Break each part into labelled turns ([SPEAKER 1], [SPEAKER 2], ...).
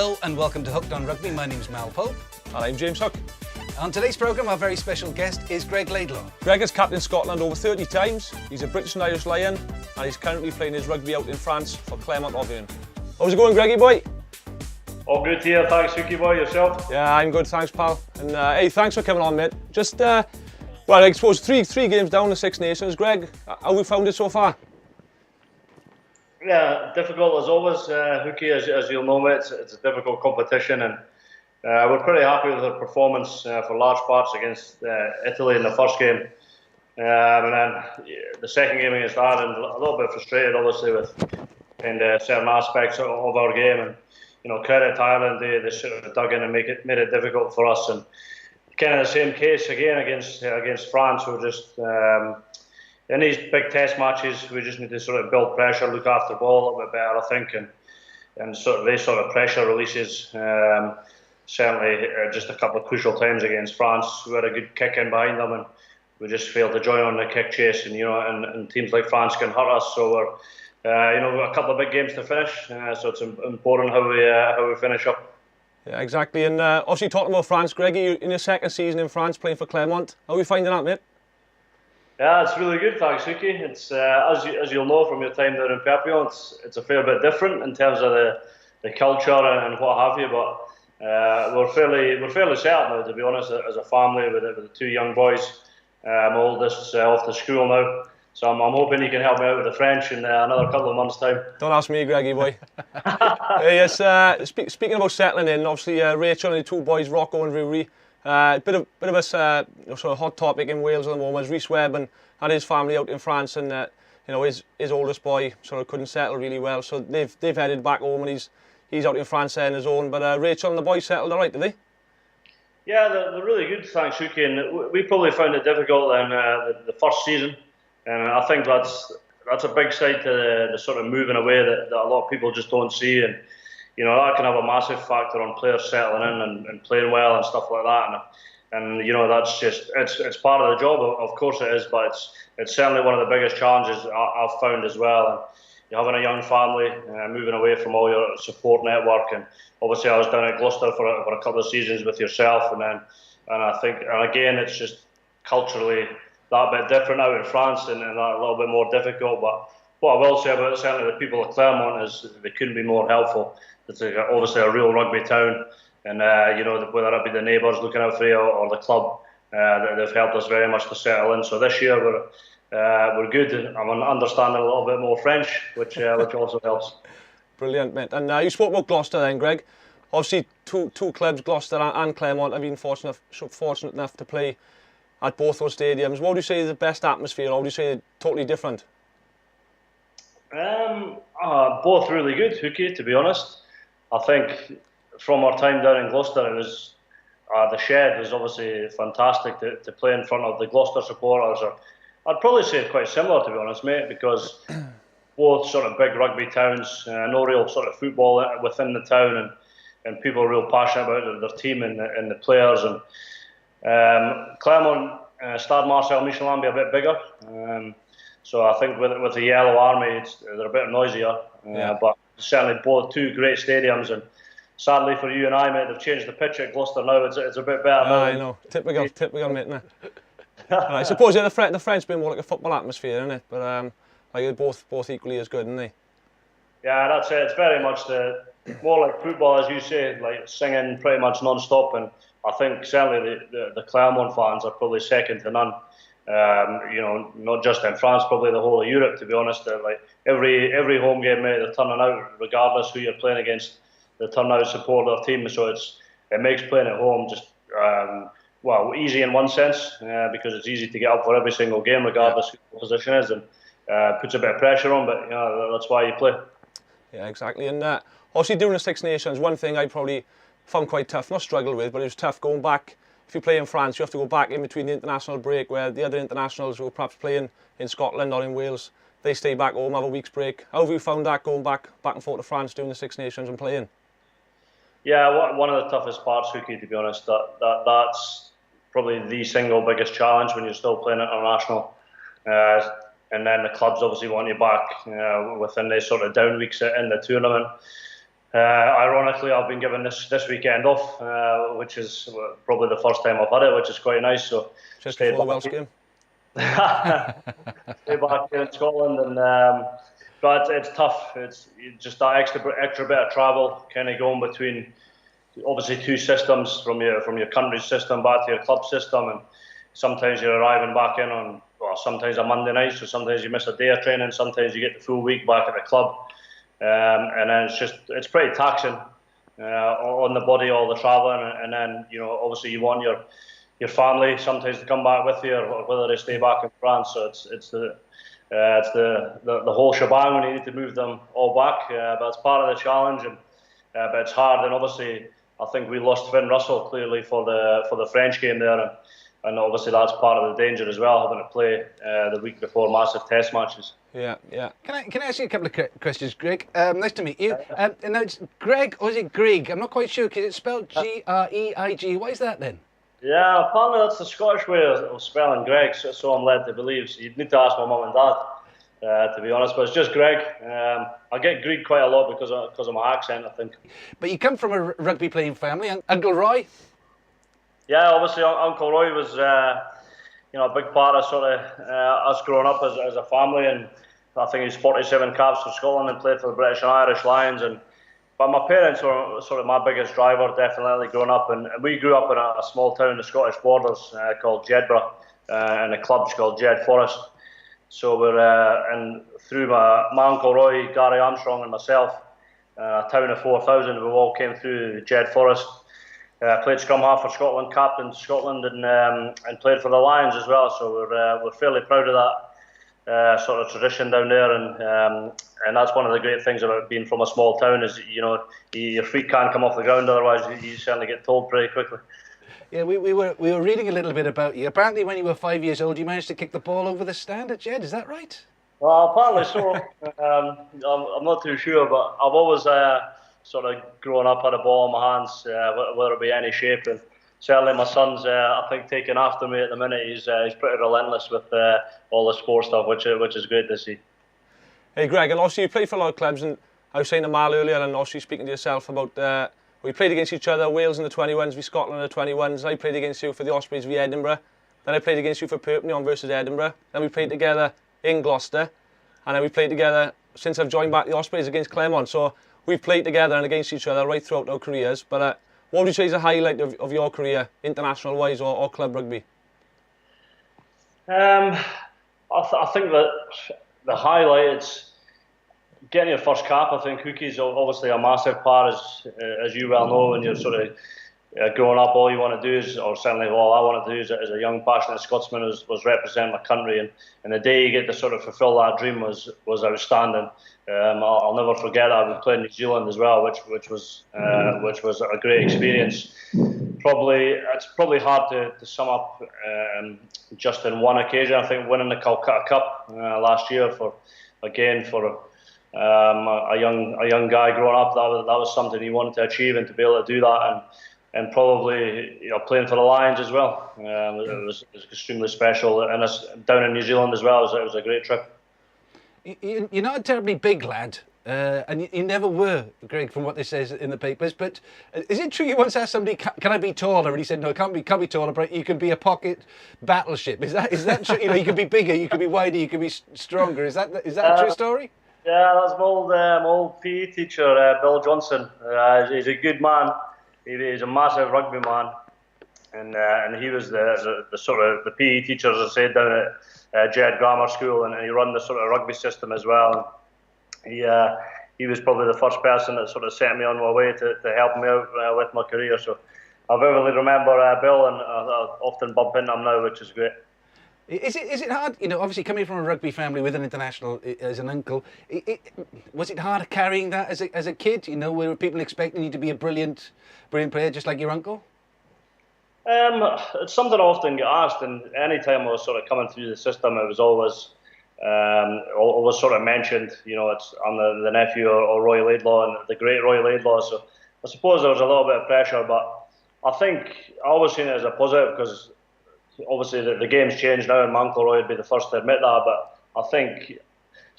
[SPEAKER 1] Hello and welcome to Hooked on Rugby. My name's Mal Pope.
[SPEAKER 2] And I'm James Hook.
[SPEAKER 1] On today's programme, our very special guest is Greig Laidlaw.
[SPEAKER 2] Greig has captained Scotland over 30 times. He's a British and Irish Lion, and he's currently playing his rugby out in France for Clermont Auvergne. How's it going, Greggy boy?
[SPEAKER 3] All good here, thanks, Hookie boy. Yourself?
[SPEAKER 2] Yeah, I'm good, thanks, pal. And hey, thanks for coming on, mate. Just, well, I suppose three games down the Six Nations. Greig, how have you found it so far?
[SPEAKER 3] Yeah, difficult as always, Hookie. As you'll know, mate, it's a difficult competition, and we're pretty happy with our performance for large parts against Italy in the first game. And then the second game against Ireland, a little bit frustrated, obviously, with certain aspects of our game. And credit to Ireland, they sort of dug in and made it difficult for us. And kind of the same case again against France. We're just in these big test matches, we just need to sort of build pressure, look after the ball a little bit better, I think, and sort of these sort of pressure releases. Certainly, just a couple of crucial times against France, we had a good kick in behind them, and we just failed to join on the kick chase. And teams like France can hurt us. So we're, we've got a couple of big games to finish. So it's important how we finish up.
[SPEAKER 2] Yeah, exactly. And obviously, talking about France, Greg, you in your second season in France playing for Clermont. How are you finding that, mate?
[SPEAKER 3] Yeah, it's really good, thanks, Hookie. It's as you'll know from your time there in Perpignan, it's a fair bit different in terms of the culture and what have you. But we're fairly settled now, to be honest, as a family with the two young boys. My oldest off to school now, so I'm hoping he can help me out with the French in another couple of months' time.
[SPEAKER 2] Don't ask me, Greggy boy. Yes. Speaking about settling in, obviously Rachel and the two boys, Rocco and Ruri. Bit of a sort of hot topic in Wales at the moment. Rhys Webb and his family out in France, and his oldest boy sort of couldn't settle really well, so they've headed back home, and he's out in France on his own. But Rachel and the boys settled all right, did they?
[SPEAKER 3] Yeah, they're really good, thanks, Hookie. And we probably found it difficult in the first season, and I think that's a big side to the sort of moving away that a lot of people just don't see. And that can have a massive factor on players settling in and playing well and stuff like that. And that's just it's part of the job. Of course it is, but it's certainly one of the biggest challenges I've found as well. And you're having a young family, moving away from all your support network, and obviously I was down at Gloucester for a couple of seasons with yourself, and I think again it's just culturally that bit different out in France and that a little bit more difficult. But what I will say about certainly the people of Clermont is they couldn't be more helpful. It's obviously a real rugby town, and whether it be the neighbours looking out for you or the club, they've helped us very much to settle in. So this year we're good. I'm understanding a little bit more French, which also helps. Brilliant,
[SPEAKER 2] mate. And you spoke about Gloucester then, Greg. Obviously, two clubs, Gloucester and Clermont, have been fortunate enough to play at both those stadiums. What would you say is the best atmosphere, or would you say totally different?
[SPEAKER 3] Both really good, Hookie, to be honest. I think from our time down in Gloucester, it was the Shed was obviously fantastic to play in front of the Gloucester supporters. I'd probably say quite similar, to be honest, mate, because both sort of big rugby towns, no real sort of football within the town, and people are real passionate about their team and the players. And Clermont, Stade Marcel Michelin be a bit bigger. So I think with the Yellow Army, they're a bit noisier. But certainly both two great stadiums, and sadly for you and I, mate, they've changed the pitch at Gloucester now. It's a bit better now.
[SPEAKER 2] I know, typical, mate. Nah. I suppose the French been more like a football atmosphere, isn't it? But they're both equally as good, aren't they?
[SPEAKER 3] Yeah, that's it. It's very much more like football, as you say, like singing pretty much non-stop. And I think certainly the Clermont fans are probably second to none. Not just in France, probably the whole of Europe, to be honest. Like every home game, mate, they're turning out, regardless who you're playing against. They turn out, support their team, so it makes playing at home just easy in one sense, because it's easy to get up for every single game, regardless who the position is, and puts a bit of pressure on. But that's why you play.
[SPEAKER 2] Yeah, exactly. And obviously, during the Six Nations, one thing I probably found quite tough, not struggled with, but it was tough going back. If you play in France, you have to go back in between the international break, where the other internationals who are perhaps playing in Scotland or in Wales, they stay back home, have a week's break. How have you found that, going back and forth to France during the Six Nations and playing?
[SPEAKER 3] Yeah, one of the toughest parts, Hookie, to be honest. That's probably the single biggest challenge when you're still playing international. And then the clubs obviously want you back within the sort of down weeks in the tournament. Ironically, I've been given this weekend off, which is probably the first time I've had it, which is quite nice. So
[SPEAKER 2] Just before the Welsh game.
[SPEAKER 3] Stay back here in Scotland, and but it's tough. It's just that extra bit of travel, kind of going between obviously two systems, from your country's system back to your club system, and sometimes you're arriving back in on, well, sometimes a Monday night, so sometimes you miss a day of training, sometimes you get the full week back at the club, and then it's pretty taxing on the body, all the travelling, and then obviously you want your family sometimes to come back with you, or whether they stay back in France. So it's the whole shebang when you need to move them all back, but it's part of the challenge, and but it's hard. And obviously I think we lost Finn Russell clearly for the French game there, and obviously that's part of the danger as well, having to play the week before massive test matches.
[SPEAKER 2] Yeah.
[SPEAKER 1] Can I ask you a couple of questions, Greg? Nice to meet you. Now it's Greg, or is it Greig? I'm not quite sure, because it's spelled Greig. What is that then?
[SPEAKER 3] Yeah, apparently that's the Scottish way of spelling Greg, so I'm led to believe. So you'd need to ask my mum and dad, to be honest, but it's just Greg. I get Greig quite a lot because of my accent, I think.
[SPEAKER 1] But you come from a rugby playing family. Uncle Roy?
[SPEAKER 3] Yeah, obviously Uncle Roy was a big part of sort of us growing up as a family, and I think he's 47 caps for Scotland and played for the British and Irish Lions. But my parents were sort of my biggest driver, definitely, growing up. And we grew up in a small town in the Scottish borders called Jedburgh, and a club called Jed Forest. So and through my Uncle Roy, Gary Armstrong and myself, a town of 4,000, we all came through Jed Forest. Played scrum half for Scotland, captained Scotland, and played for the Lions as well. So we're fairly proud of that sort of tradition down there, and that's one of the great things about being from a small town is your feet can't come off the ground, otherwise you certainly get told pretty quickly.
[SPEAKER 1] Yeah, we were reading a little bit about you. Apparently, when you were 5 years old, you managed to kick the ball over the stand at Jed. Is that right?
[SPEAKER 3] Well, apparently so. I'm not too sure, but I've always sort of grown up had a ball in my hands, whether it be any shape, and certainly my son's I think taking after me at the minute. He's pretty relentless with all the sport stuff, which is great to see.
[SPEAKER 2] Hey Greg, and obviously you play for a lot of clubs, and I was saying to Mal earlier, and obviously speaking to yourself about we played against each other, Wales in the 21s v Scotland in the 21s. I played against you for the Ospreys v Edinburgh, then I played against you for Perpignan versus Edinburgh, then we played together in Gloucester, and then we played together since I've joined back the Ospreys against Clermont. So we've played together and against each other right throughout our careers. But what would you say is a highlight of your career, international wise or club rugby?
[SPEAKER 3] I think that the highlight is getting your first cap. I think hookie's obviously a massive part, as you well know, when you're sort of growing up. All you want to do is, or certainly all I want to do as a young passionate Scotsman was represent my country, and the day you get to sort of fulfil that dream was outstanding. I'll never forget that. We played in New Zealand as well, which was a great experience. It's probably hard to sum up just in one occasion. I think winning the Calcutta Cup last year for a young guy growing up, that was something he wanted to achieve, and to be able to do that, and probably playing for the Lions as well. It was extremely special, and it's down in New Zealand as well. It was a great trip.
[SPEAKER 1] You're not a terribly big lad, and you never were, Greg, from what this says in the papers. But is it true you once asked somebody, "Can I be taller?" and he said, "No, can't be taller, but you can be a pocket battleship." Is that true? You can be bigger, you can be wider, you can be stronger. Is that a true story?
[SPEAKER 3] Yeah, that's my old PE teacher, Bill Johnson. He's a good man. He's a massive rugby man, and he was the sort of the PE teacher, as I said, down at Jed Grammar School, and he run the sort of rugby system as well. And he was probably the first person that sort of set me on my way to help me out with my career. So I vividly remember Bill, and I often bump into him now, which is great.
[SPEAKER 1] Is it hard? Obviously coming from a rugby family with an international as an uncle, was it hard carrying that as a kid? Were people expecting you to be a brilliant player, just like your uncle?
[SPEAKER 3] It's something I often get asked, and any time I was sort of coming through the system, it was always sort of mentioned. I'm the nephew of Roy Laidlaw, and the great Roy Laidlaw. So I suppose there was a little bit of pressure, but I think I always seen it as a positive, because obviously the game's changed now, and my Uncle Roy would be the first to admit that. But I think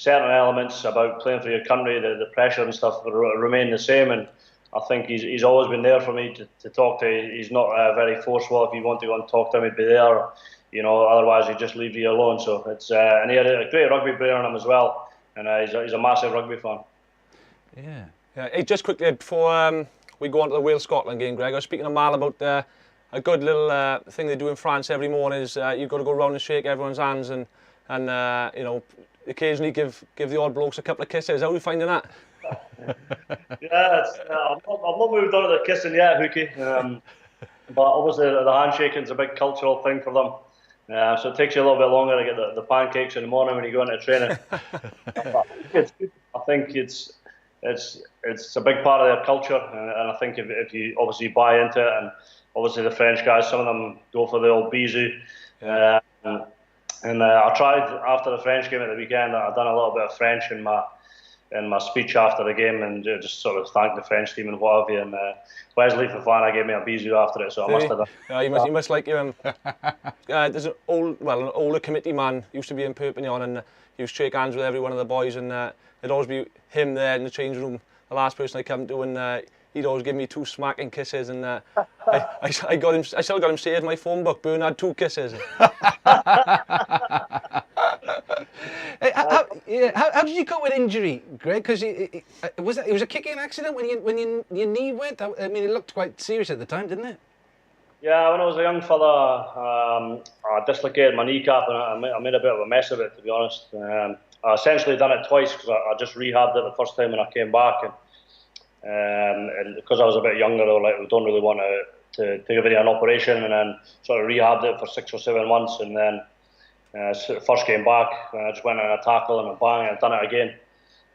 [SPEAKER 3] certain elements about playing for your country, the pressure and stuff remain the same. And I think he's always been there for me to talk to. He's not very forceful. If you want to go and talk to him, he'd be there. Otherwise he'd just leave you alone. So it's and he had a great rugby player on him as well. And he's a massive rugby fan.
[SPEAKER 1] Yeah.
[SPEAKER 2] Hey, just quickly before we go on to the Wales-Scotland game, Greg, I was speaking to Mal about a good little thing they do in France every morning is you've got to go round and shake everyone's hands and occasionally give the odd blokes a couple of kisses. How are you finding that?
[SPEAKER 3] Yeah, I've not moved on to the kissing yet, Hookie. But obviously the handshaking's a big cultural thing for them. So it takes you a little bit longer to get the pancakes in the morning when you go into training. I think it's a big part of their culture, and I think if you obviously buy into it, and obviously the French guys, some of them go for the old bisou. Yeah. I tried after the French game at the weekend. I've done a little bit of French in my speech after the game, and just sort of thanked the French team and what have you. And Wesley Fofana gave me a bisou after it, so I must have done.
[SPEAKER 2] Yeah, you must like him. There's an older committee man used to be in Perpignan, and he used to shake hands with every one of the boys, and it'd always be him there in the change room, the last person I come to, and he'd always give me 2 smacking kisses, and I still got him saved in my phone book. Bernard 2 kisses.
[SPEAKER 1] How did you cope with injury, Greg? Because it was a kicking accident when your knee went. I mean, it looked quite serious at the time, didn't it?
[SPEAKER 3] Yeah, when I was a young fella, I dislocated my kneecap, and I made a bit of a mess of it, to be honest. I essentially done it twice because I just rehabbed it the first time when I came back, and because I was a bit younger, we don't really want to give it an operation, and then sort of rehabbed it for 6 or 7 months, and then first came back, I just went on a tackle and a bang, and done it again.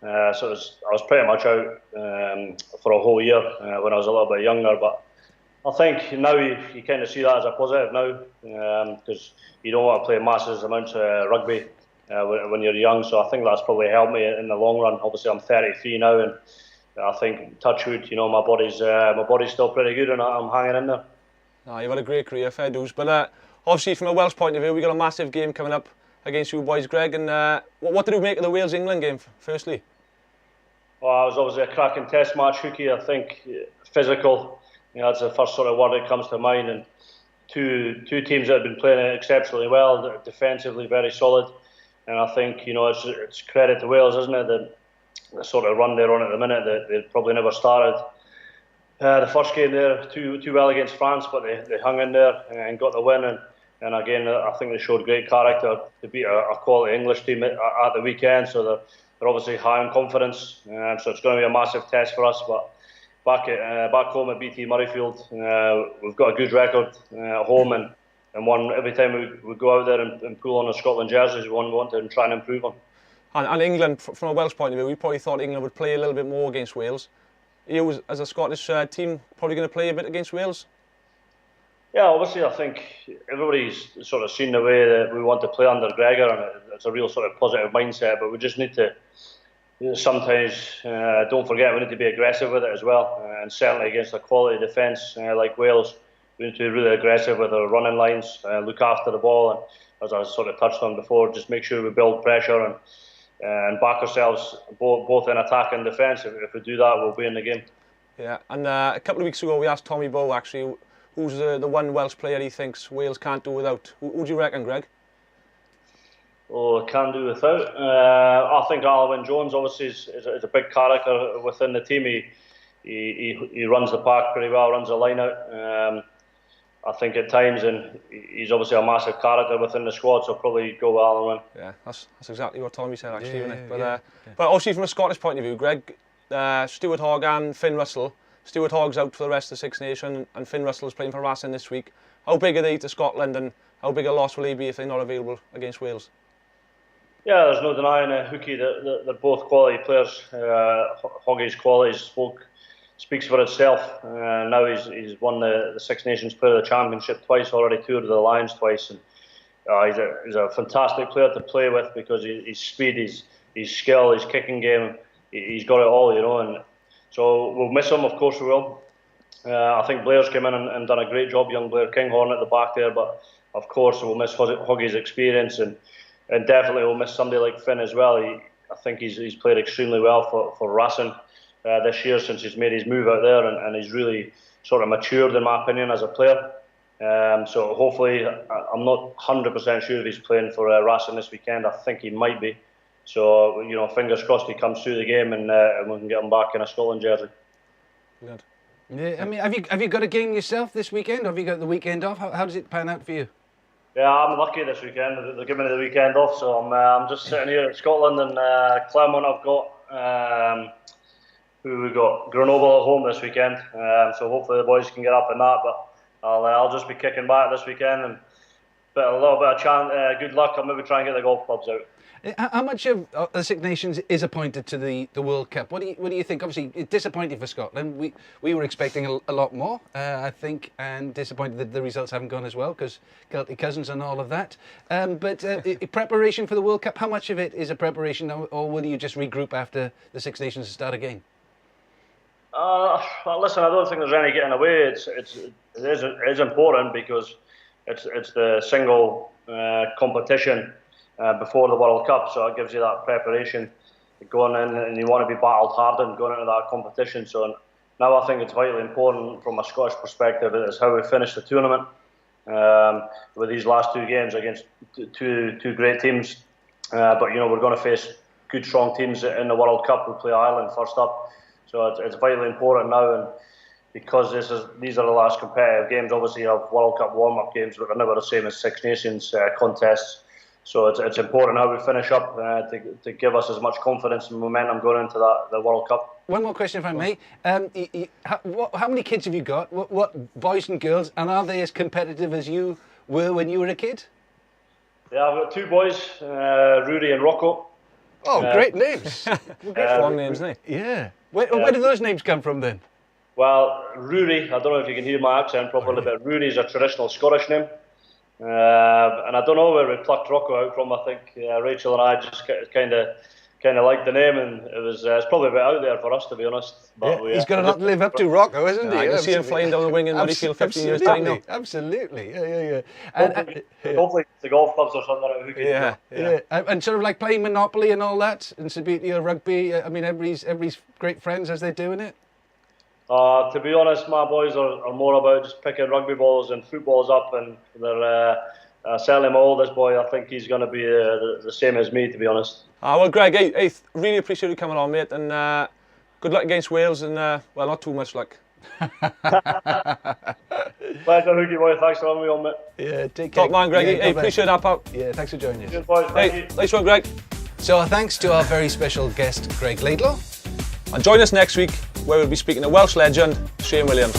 [SPEAKER 3] So I was pretty much out for a whole year when I was a little bit younger, but I think now you kind of see that as a positive now, because you don't want to play massive amounts of rugby when you're young, so I think that's probably helped me in the long run. Obviously I'm 33 now, and I think, touch wood, my body's still pretty good, and I'm hanging in there.
[SPEAKER 2] No, you've had a great career, fair dues. But obviously from a Welsh point of view, we've got a massive game coming up against you boys, Greg, and what did you make of the Wales-England game, firstly?
[SPEAKER 3] Well, it was obviously a cracking test match, Hookie. I think physical, that's the first sort of word that comes to mind, and two teams that have been playing exceptionally well, defensively very solid, and I think, it's credit to Wales, isn't it, the sort of run they're on at the minute, that they probably never started. The first game there, too well against France, but they hung in there and got the win, and again, I think they showed great character to beat a quality English team at the weekend, so they're obviously high in confidence, so it's going to be a massive test for us. But back home at BT Murrayfield, we've got a good record at home, and one every time we go out there and pull on the Scotland jerseys, we want to try and improve on.
[SPEAKER 2] And England, from a Welsh point of view, we probably thought England would play a little bit more against Wales. You, as a Scottish team, probably going to play a bit against Wales?
[SPEAKER 3] Yeah, obviously I think everybody's sort of seen the way that we want to play under Gregor, and it's a real sort of positive mindset, but we just need to sometimes, don't forget, we need to be aggressive with it as well, and certainly against a quality defence like Wales, we need to be really aggressive with our running lines, look after the ball, and as I sort of touched on before, just make sure we build pressure and back ourselves both in attack and defence. If we do that, we'll be in the game.
[SPEAKER 2] Yeah, and a couple of weeks ago we asked Tommy Bowe, actually, who's the one Welsh player he thinks Wales can't do without. Who do you reckon, Greg?
[SPEAKER 3] Oh, can do without. I think Alwyn Jones obviously is a big character within the team. He runs the pack pretty well, runs the line out. I think at times, and he's obviously a massive character within the squad, so probably go with Alwyn.
[SPEAKER 2] Yeah, that's exactly what Tommy said, actually, isn't it?
[SPEAKER 1] But
[SPEAKER 2] obviously from a Scottish point of view, Greg, Stuart Hogg and Finn Russell. Stuart Hogg's out for the rest of the Six Nations, and Finn Russell's playing for Racing this week. How big are they to Scotland, and how big a loss will they be if they're not available against Wales?
[SPEAKER 3] Yeah, there's no denying Hookie that they're both quality players. Hoggy's quality speaks for itself. Now he's won the Six Nations Player of the Championship twice already, toured the Lions twice, and he's a fantastic player to play with because his speed, his skill, his kicking game, he's got it all, and so we'll miss him, of course we will. I think Blair's come in and done a great job, young Blair Kinghorn at the back there, but of course we'll miss Hoggy's experience, and definitely we'll miss somebody like Finn as well. I think he's played extremely well for Racing this year since he's made his move out there, and he's really sort of matured, in my opinion, as a player. So hopefully, I'm not 100% sure if he's playing for Racing this weekend. I think he might be. So, fingers crossed he comes through the game and we can get him back in a Scotland jersey.
[SPEAKER 2] Good.
[SPEAKER 1] Yeah, I mean, have you got a game yourself this weekend? Or have you got the weekend off? How does it pan out for you?
[SPEAKER 3] Yeah, I'm lucky this weekend. They're giving me the weekend off, so I'm just sitting here in Scotland, and Claremont I've got. Who we got? Grenoble at home this weekend. So hopefully the boys can get up in that. But I'll just be kicking back this weekend and a little bit of good luck. I'll maybe try and get the golf clubs out.
[SPEAKER 1] How much of the Six Nations is appointed to the World Cup? What do you think? Obviously, it's disappointing for Scotland. We were expecting a lot more, I think, and disappointed that the results haven't gone as well because Celtic Cousins and all of that. But preparation for the World Cup, how much of it is a preparation, or will you just regroup after the Six Nations start again?
[SPEAKER 3] Well, listen, I don't think there's any getting away. It is important because it's the single competition before the World Cup, so it gives you that preparation going in, and you want to be battle hardened going into that competition. So now I think it's vitally important from a Scottish perspective is how we finish the tournament with these last two games against two great teams. But we're going to face good, strong teams in the World Cup. We play Ireland first up, so it's vitally important now. And because these are the last competitive games, obviously you have World Cup warm-up games, but they're never the same as Six Nations contests. So it's important how we finish up to give us as much confidence and momentum going into the World Cup.
[SPEAKER 1] One more question, if I may. How many kids have you got? What boys and girls? And are they as competitive as you were when you were a kid?
[SPEAKER 3] Yeah, I've got two boys, Rudy and Rocco.
[SPEAKER 1] Oh, great names.
[SPEAKER 2] Long names, isn't it?
[SPEAKER 1] Yeah. Where do those names come from then?
[SPEAKER 3] Well, Rudy, I don't know if you can hear my accent properly, but Rudy is a traditional Scottish name. And I don't know where we plucked Rocco out from. I think Rachel and I just kind of liked the name, and it's probably a bit out there for us, to be honest. But
[SPEAKER 1] he's got a lot to live up to, Rocco, isn't he?
[SPEAKER 2] I can see him flying down the wing in Murrayfield 15 years time now.
[SPEAKER 1] Absolutely, yeah. And,
[SPEAKER 3] hopefully the golf clubs or something.
[SPEAKER 1] Yeah. And sort of like playing Monopoly and all that, and Sabitio Rugby. I mean, everybody's great friends as they're doing it.
[SPEAKER 3] To be honest, my boys are more about just picking rugby balls and footballs up, and they're certainly my oldest boy. I think he's going to be the same as me, to be honest.
[SPEAKER 2] Well, Greg, I really appreciate you coming on, mate, and good luck against Wales, and well, not too much luck.
[SPEAKER 3] Pleasure, Hoogie boy. Thanks for having me on, mate.
[SPEAKER 1] Yeah, take care.
[SPEAKER 2] Top man, Greg. Hey, appreciate that, pal.
[SPEAKER 1] Yeah, thanks for joining us.
[SPEAKER 3] Cheers, boys. Thank you.
[SPEAKER 2] Nice one, Greg.
[SPEAKER 1] So our thanks to our very special guest, Greig Laidlaw.
[SPEAKER 2] And join us next week, where we'll be speaking to Welsh legend Shane Williams.